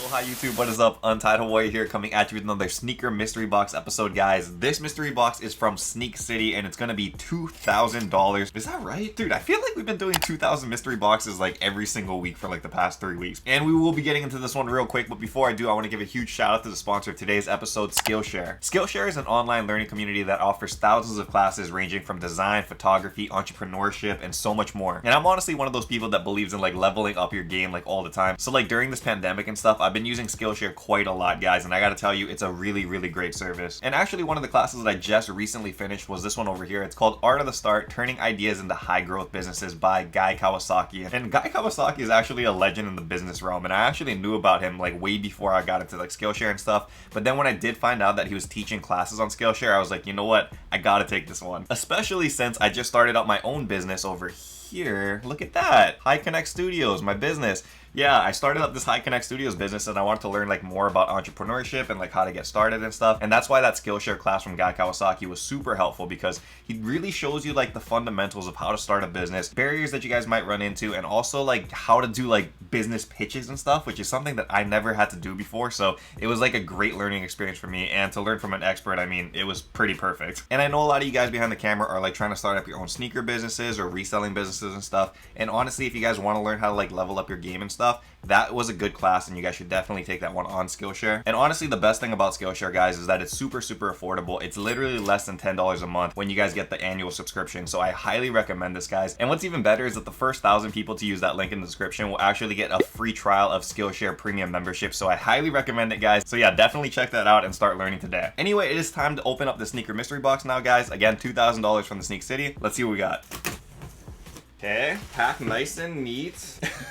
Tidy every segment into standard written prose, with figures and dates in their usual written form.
Hi YouTube, what is up? Untied Hawaii here, coming at you with another sneaker mystery box episode, guys. This mystery box is from Sneak City and it's gonna be $2,000. Is that right? Dude, I feel like we've been doing 2,000 mystery boxes like every single week for like the past 3 weeks. And we will be getting into this one real quick, but before I do, I want to give a huge shout out to the sponsor of today's episode, Skillshare. Skillshare is an online learning community that offers thousands of classes ranging from design, photography, entrepreneurship, and so much more. And I'm honestly one of those people that believes in like leveling up your game like all the time. So like during this pandemic and stuff, I've been using Skillshare quite a lot, guys, and I gotta tell you, it's a really great service. And actually one of the classes that I just recently finished was this one over here. It's called Art of the Start, Turning Ideas into High Growth Businesses by Guy Kawasaki. And Guy Kawasaki is actually a legend in the business realm, and I actually knew about him like way before I got into like Skillshare and stuff. But then when I did find out that he was teaching classes on Skillshare, I was like, you know what, I gotta take this one, especially since I just started up my own business over here. Look at that, High Connect Studios, my business. Yeah, I started up this High Connect Studios business and I wanted to learn like more about entrepreneurship and like how to get started and stuff. And that's why that Skillshare class from Guy Kawasaki was super helpful, because he really shows you like the fundamentals of how to start a business, barriers that you guys might run into, and also like how to do like business pitches and stuff, which is something that I never had to do before. So it was like a great learning experience for me, and to learn from an expert, I mean, it was pretty perfect. And I know a lot of you guys behind the camera are like trying to start up your own sneaker businesses or reselling businesses and stuff. And honestly, if you guys want to learn how to like level up your game and stuff, that was a good class and you guys should definitely take that one on Skillshare. And honestly, the best thing about Skillshare, guys, is that it's super affordable. It's literally less than $10 a month when you guys get the annual subscription. So I highly recommend this, guys. And what's even better is that the first 1,000 people to use that link in the description will actually get a free trial of Skillshare premium membership. So I highly recommend it, guys. So yeah, definitely check that out and start learning today. Anyway, it is time to open up the sneaker mystery box now, guys. Again, $2,000 from the Sneak City. Let's see what we got. Okay, packed nice and neat.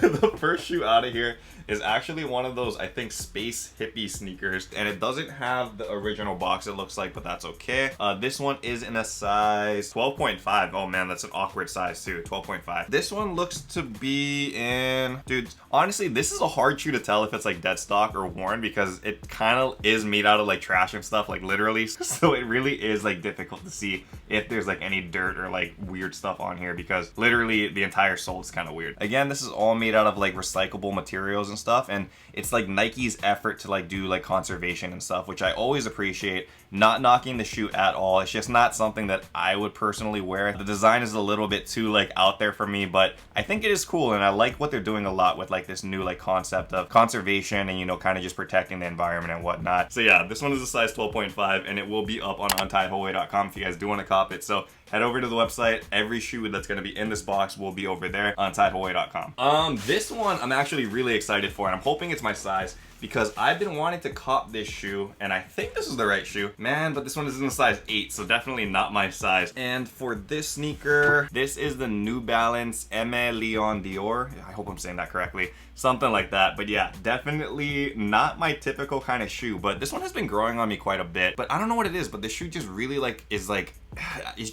The first shoe out of here is actually one of those, I think, space hippie sneakers, and it doesn't have the original box, it looks like, but that's okay. This one is in a size 12.5. Oh man, that's an awkward size too, 12.5. This one looks to be in, dude, honestly, this is a hard shoe to tell if it's like dead stock or worn, because it kind of is made out of like trash and stuff, like literally. So it really is like difficult to see if there's like any dirt or like weird stuff on here, because literally the entire sole is kind of weird. Again, this is all made out of like recyclable materials and stuff, and it's like Nike's effort to like do like conservation and stuff, which I always appreciate. Not knocking the shoe at all, it's just not something that I would personally wear. The design is a little bit too like out there for me, but I think it is cool, and I like what they're doing a lot with like this new like concept of conservation and, you know, kind of just protecting the environment and whatnot. So yeah, this one is a size 12.5 and it will be up on untiedhawaii.com if you guys do want to cop it. So head over to the website. Every shoe that's going to be in this box will be over there on untiedhawaii.com. This one I'm actually really excited for, and I'm hoping it's my size, because I've been wanting to cop this shoe, and I think this is the right shoe, man, but this one is in a size 8, so definitely not my size. And for this sneaker, this is the New Balance Aimé Leon Dior. I hope I'm saying that correctly, something like that. But yeah, definitely not my typical kind of shoe, but this one has been growing on me quite a bit. But I don't know what it is, but this shoe just really like is like,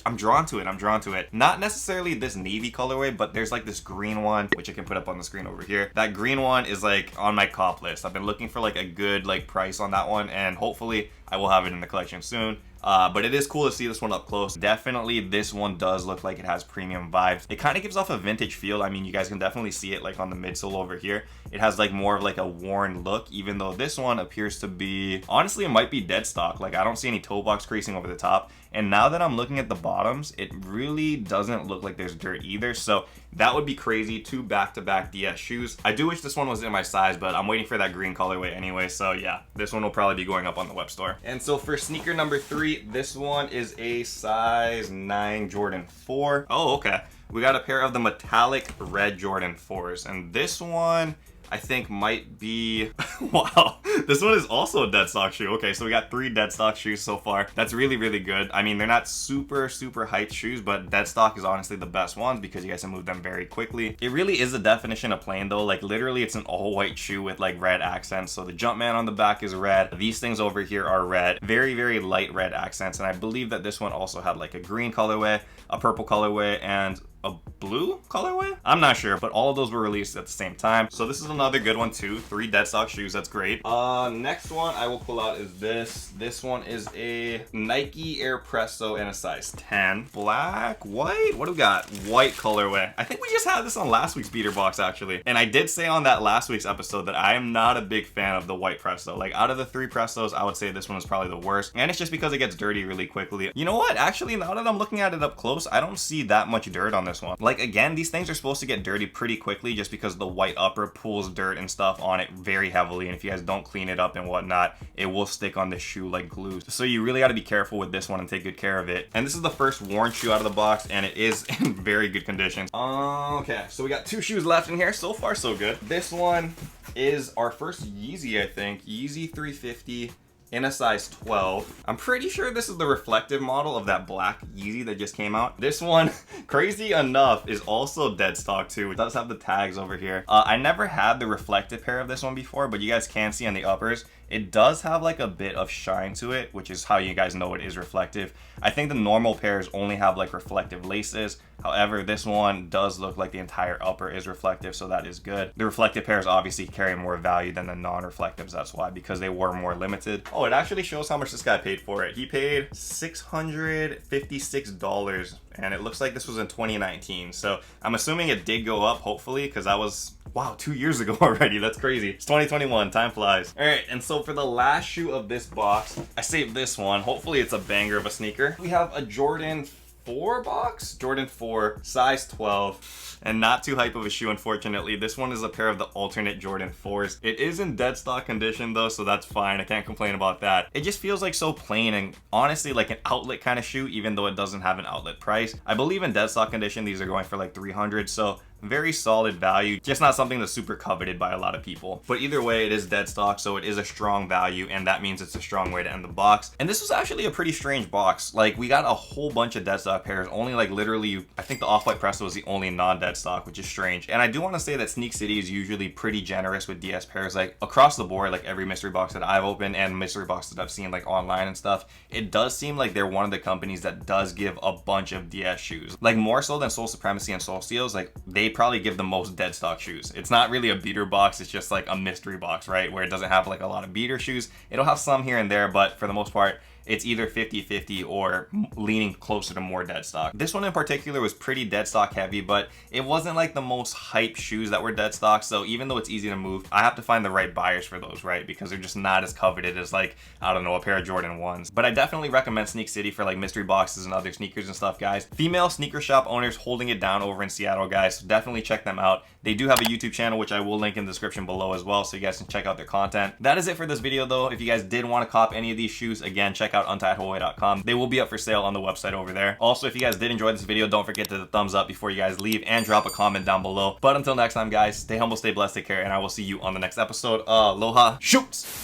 I'm drawn to it. Not necessarily this navy colorway, but there's like this green one, which I can put up on the screen over here. That green one is like on my cop list. I've been looking for like a good like price on that one, and hopefully I will have it in the collection soon. But it is cool to see this one up close. Definitely this one does look like it has premium vibes. It kind of gives off a vintage feel. I mean, you guys can definitely see it like on the midsole over here. It has like more of like a worn look, even though this one appears to be, honestly, it might be dead stock. Like I don't see any toe box creasing over the top. And now that I'm looking at the bottoms, it really doesn't look like there's dirt either. So that would be crazy. 2 back-to-back DS shoes. I do wish this one was in my size, but I'm waiting for that green colorway anyway. So yeah, this one will probably be going up on the web store. And so for sneaker number 3, this one is a size 9 Jordan 4. Oh, okay. We got a pair of the metallic red Jordan 4s. And this one, I think, might be, wow, this one is also a dead stock shoe. Okay, so we got 3 dead stock shoes so far. That's really good. I mean, they're not super hyped shoes, but dead stock is honestly the best ones because you guys can move them very quickly. It really is the definition of plain though. Like literally it's an all white shoe with like red accents. So the Jumpman on the back is red. These things over here are red. Very light red accents. And I believe that this one also had like a green colorway, a purple colorway, and a blue colorway? I'm not sure, but all of those were released at the same time. So this is another good one too. 3 dead stock shoes, that's great. Next one I will pull out is this. This one is a Nike Air Presto in a size 10. Black, white, what do we got? White colorway. I think we just had this on last week's beater box actually. And I did say on that last week's episode that I am not a big fan of the white Presto. Like out of the 3 Prestos, I would say this one is probably the worst. And it's just because it gets dirty really quickly. You know what? Actually, now that I'm looking at it up close, I don't see that much dirt on this one. Like again, these things are supposed to get dirty pretty quickly just because the white upper pulls dirt and stuff on it very heavily. And if you guys don't clean it up and whatnot, it will stick on the shoe like glue. So you really got to be careful with this one and take good care of it. And this is the first worn shoe out of the box, and it is in very good condition. Okay, so we got 2 shoes left in here. So far, so good. This one is our first Yeezy, I think. Yeezy 350 in a size 12. I'm pretty sure this is the reflective model of that black Yeezy that just came out. This one, crazy enough, is also dead stock too. It does have the tags over here. I never had the reflective pair of this one before, but you guys can see on the uppers, it does have like a bit of shine to it, which is how you guys know it is reflective. I think the normal pairs only have like reflective laces. However, this one does look like the entire upper is reflective, so that is good. The reflective pairs obviously carry more value than the non-reflectives, that's why, because they were more limited. Oh, it actually shows how much this guy paid for it. He paid $656, and it looks like this was in 2019. So I'm assuming it did go up, hopefully, because that was, wow, 2 years ago already. That's crazy. It's 2021, time flies. All right, and so for the last shoe of this box, I saved this one. Hopefully it's a banger of a sneaker. We have a Jordan 4 box, Jordan 4, size 12, and not too hype of a shoe, unfortunately. This one is a pair of the alternate Jordan 4s. It is in dead stock condition though, so that's fine. I can't complain about that. It just feels like so plain and honestly like an outlet kind of shoe, even though it doesn't have an outlet price. I believe in dead stock condition, these are going for like 300, so very solid value, just not something that's super coveted by a lot of people. But either way, it is dead stock, so it is a strong value, and that means it's a strong way to end the box. And this was actually a pretty strange box. Like, we got a whole bunch of dead stock pairs, only like literally, I think the Off-White Presto was the only non-dead stock, which is strange. And I do want to say that Sneak City is usually pretty generous with DS pairs, like across the board, like every mystery box that I've opened and mystery boxes that I've seen like online and stuff. It does seem like they're one of the companies that does give a bunch of DS shoes. Like more so than Soul Supremacy and Soul Steals, like they probably give the most dead stock shoes. It's not really a beater box, it's just like a mystery box, right? Where it doesn't have like a lot of beater shoes. It'll have some here and there, but for the most part, it's either 50-50 or leaning closer to more dead stock. This one in particular was pretty dead stock heavy, but it wasn't like the most hype shoes that were dead stock. So even though it's easy to move, I have to find the right buyers for those, right? Because they're just not as coveted as like, I don't know, a pair of Jordan 1s. But I definitely recommend Sneak City for like mystery boxes and other sneakers and stuff, guys. Female sneaker shop owners holding it down over in Seattle, guys. So definitely check them out. They do have a YouTube channel, which I will link in the description below as well, so you guys can check out their content. That is it for this video though. If you guys did want to cop any of these shoes, again, check out untiedahawaii.com. They will be up for sale on the website over there. Also, if you guys did enjoy this video, don't forget to hit the thumbs up before you guys leave and drop a comment down below. But until next time, guys, stay humble, stay blessed, take care, and I will see you on the next episode. Aloha, shoots!